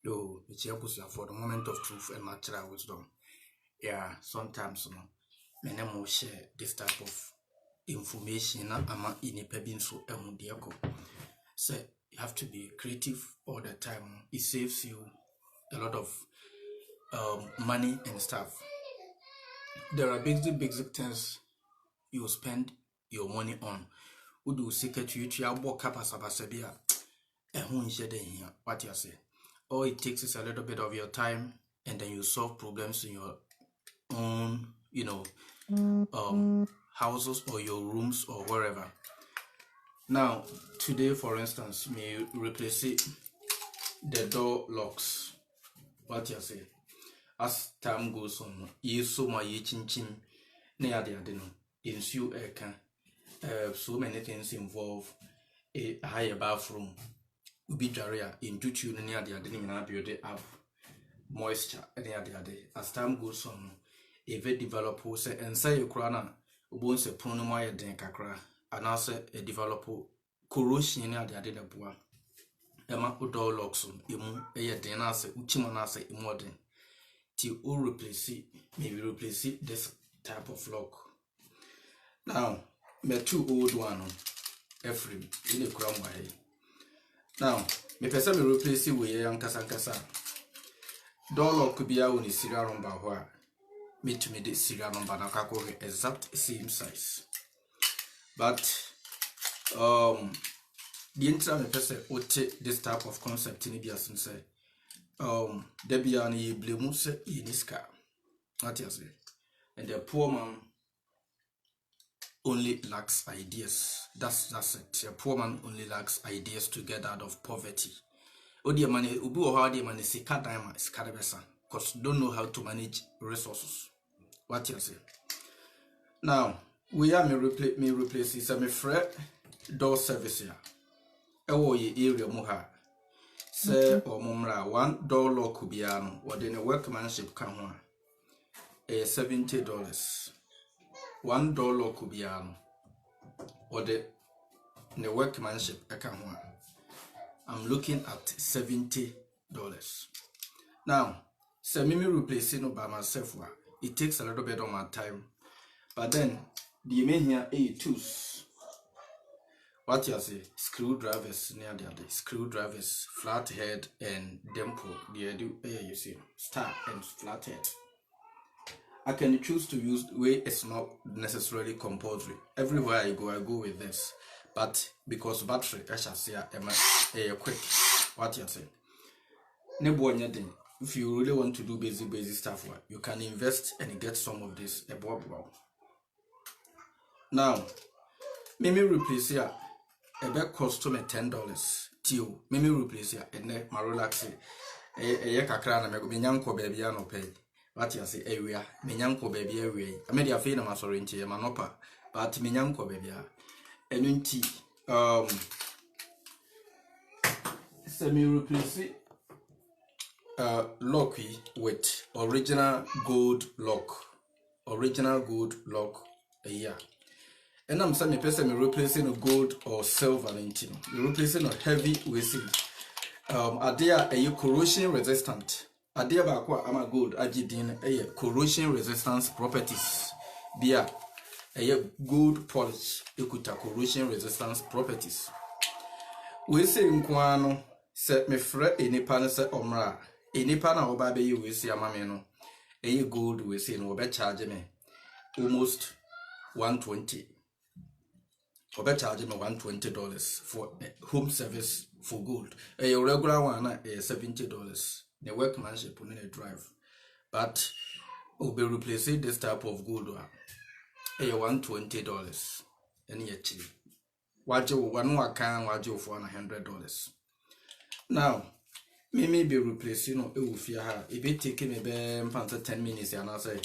Yo, it's for the moment of truth and natural wisdom. Yeah, sometimes many more share this type of information ama inipebin so emudiako. So you have to be creative all the time. It saves you a lot of money and stuff. There are basic things you spend your money on. Udu secret you walk up as a basabia. What you say? All it takes is a little bit of your time, and then you solve problems in your own, houses or your rooms or wherever. Now, today, for instance, me replace the door locks. What you say? As time goes on, you so my chin near the adeno. Ensue so many things involve a higher bathroom. Ubi jaria in duty near the adrenaline build up moisture near the day. As time goes on, a very developer say and say crana won't say pronomaya den kakra and also a developer corrosion near the adena boa. Emma door locks on imu a denase uchimanase modern till all replace it, maybe replace it this type of lock. Now, me two old one every in a crown way. Now, me person me replace it with young Kasankasa. Door lock could be out in serial number where me to me the serial number na kako exact same size. But the entire me person would take this type of concept in the and say there be any blame say in this car. What you say? And the poor man only lacks ideas. That's it. A poor man only lacks ideas to get out of poverty. Odi money ubu or how the money say kadama is kadabesa because don't know how to manage resources. What you say? Now we are me replace is a me fret door service here. Ewo ye area muha. Say or mumra one door lock kubiano or then a workmanship come $70. $1 could be or the workmanship I'm looking at $70. Now, so me replacing by myself. It takes a little bit of my time, but then the main here a tools. What you say? Screwdrivers near the other screwdrivers, flathead and dimple. The do you see star and flathead. I can choose to use way it's not necessarily compulsory. Everywhere I go with this. But because battery, I shall say, a quick. What you say? If you really want to do basic stuff, you can invest and get some of this. Now, me replace here. A bag cost me $10. Till me replace here and then my relaxing. A kakra na me nyanko baby no pay. What you say area, Minyanko baby area. I made a fee of my sorrenti, manopa, but Minyanko baby. And semi replace lock with original gold lock. Original gold lock a year. And I'm saying person replacing a gold or silver lentino. You're replacing a heavy waste. Are there a corrosion resistant? Adia bakwa ama gold ajidin corrosion resistance properties bia gold polish ekuta corrosion resistance properties we say nkwano se me frɛ enipa no se omra enipa na oba be we say amame no gold we say no obe charge me almost 120 obe charge me $120 for home service for gold a regular one na $70. The workmanship on a drive, but will be replacing this type of gold $120. And yet, what you one can what you for $100. Now, me be replacing no if you have if it taking me 10 minutes and I say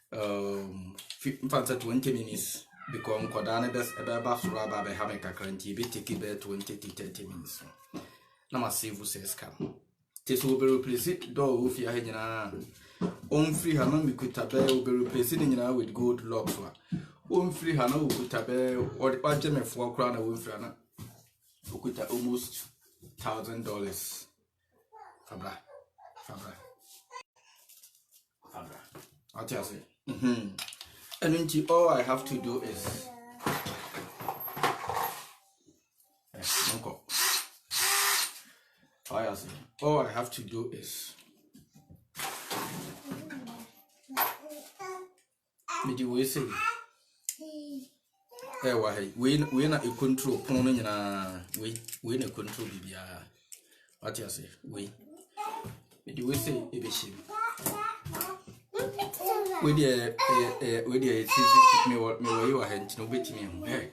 20 minutes because Kodana best about Suraba by having a current be taking 20 to 30 minutes. Now I see who says come. This will be replaced door if you are on free Hana Mikutabe will be replacing with gold locks. On free Hana Ukutabe or the Pajame 4 crown away from Ukuta almost $1,000. Fabra. What you say? And then all I have to do is all I have to do is we say we na control pono nyina we na control bibia. What you say? We say e be shim we dey me you are hand no betimi hey.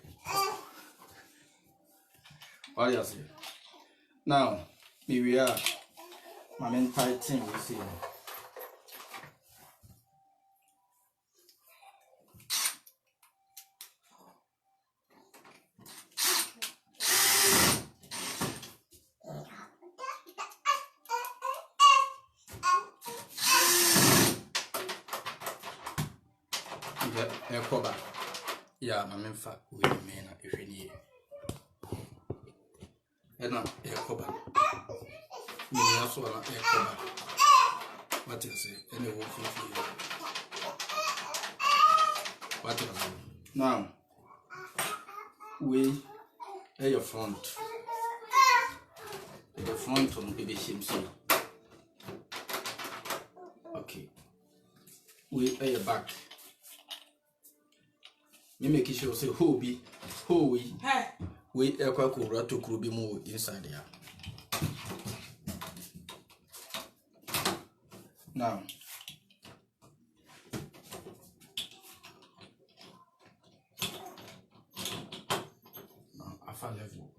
What you say? Now we are my main tighten we see. Cover. Yeah, my main fat with the man if you need. And not air cover. You also want air cover. What you say? Any wolf for you. What you say? Now, we at your front. The front on baby shims. Okay. We at your back. Me make sure say who we ekwa kura to krubi mu inside there. Now afa level.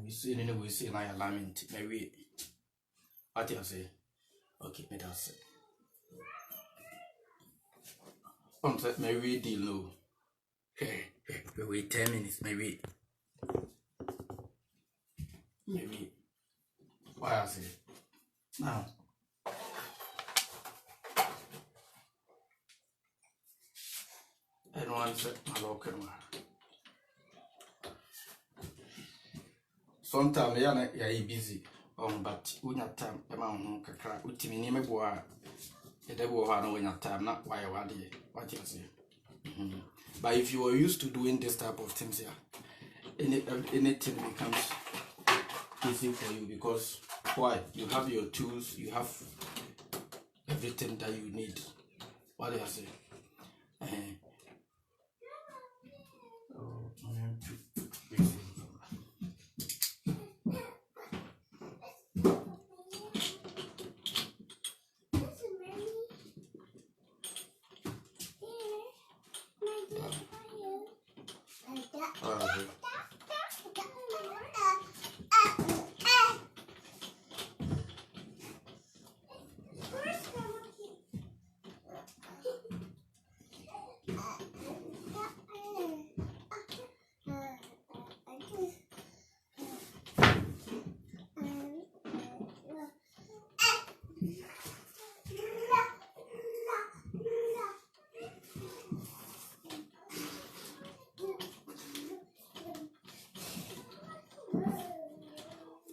We see na alignment maybe what you say. Okay, me that's it. Maybe deal low. Hey, wait 10 minutes, maybe. Why I say now? I don't want to set my local. Sometimes you're busy. But when you time, amount kakra. Utimi ni meboa. The devil had no time, not why what you say. But if you are used to doing this type of things here, anything becomes easy for you because why? You have your tools, you have everything that you need. What do you say?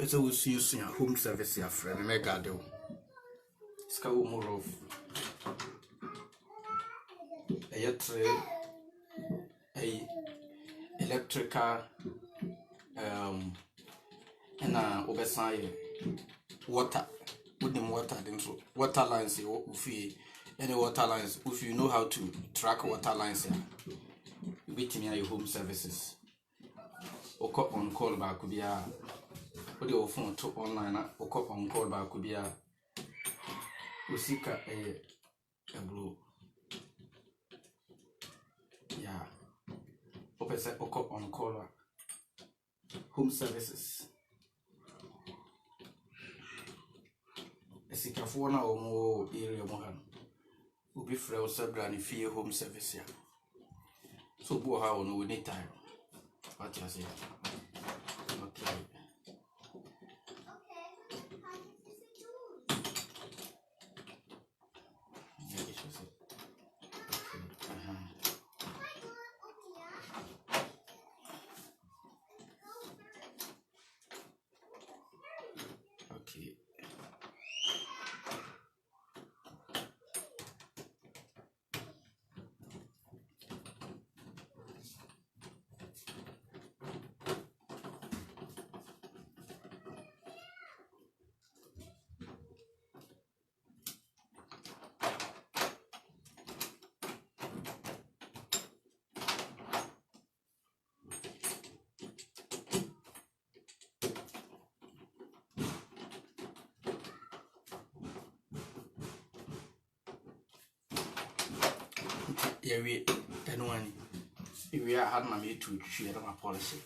So we see you soon. Home service your friend. Mega do. It's called more of a electrical and oversize water. Put them water then so water lines. If you any water lines, if you know how to track water lines, you beat me at your home services. Or on call back could be a. Put your phone to online or cop on call back could be a Usika a blue. Yeah. Opposite or cop on call home services. A sick of 1 or more area mohan will be frail subgranny fee home service here. So, Boha no need time. What you say? Okay. Okay. yeah, we don't want it. If we are had my mate to share my policy.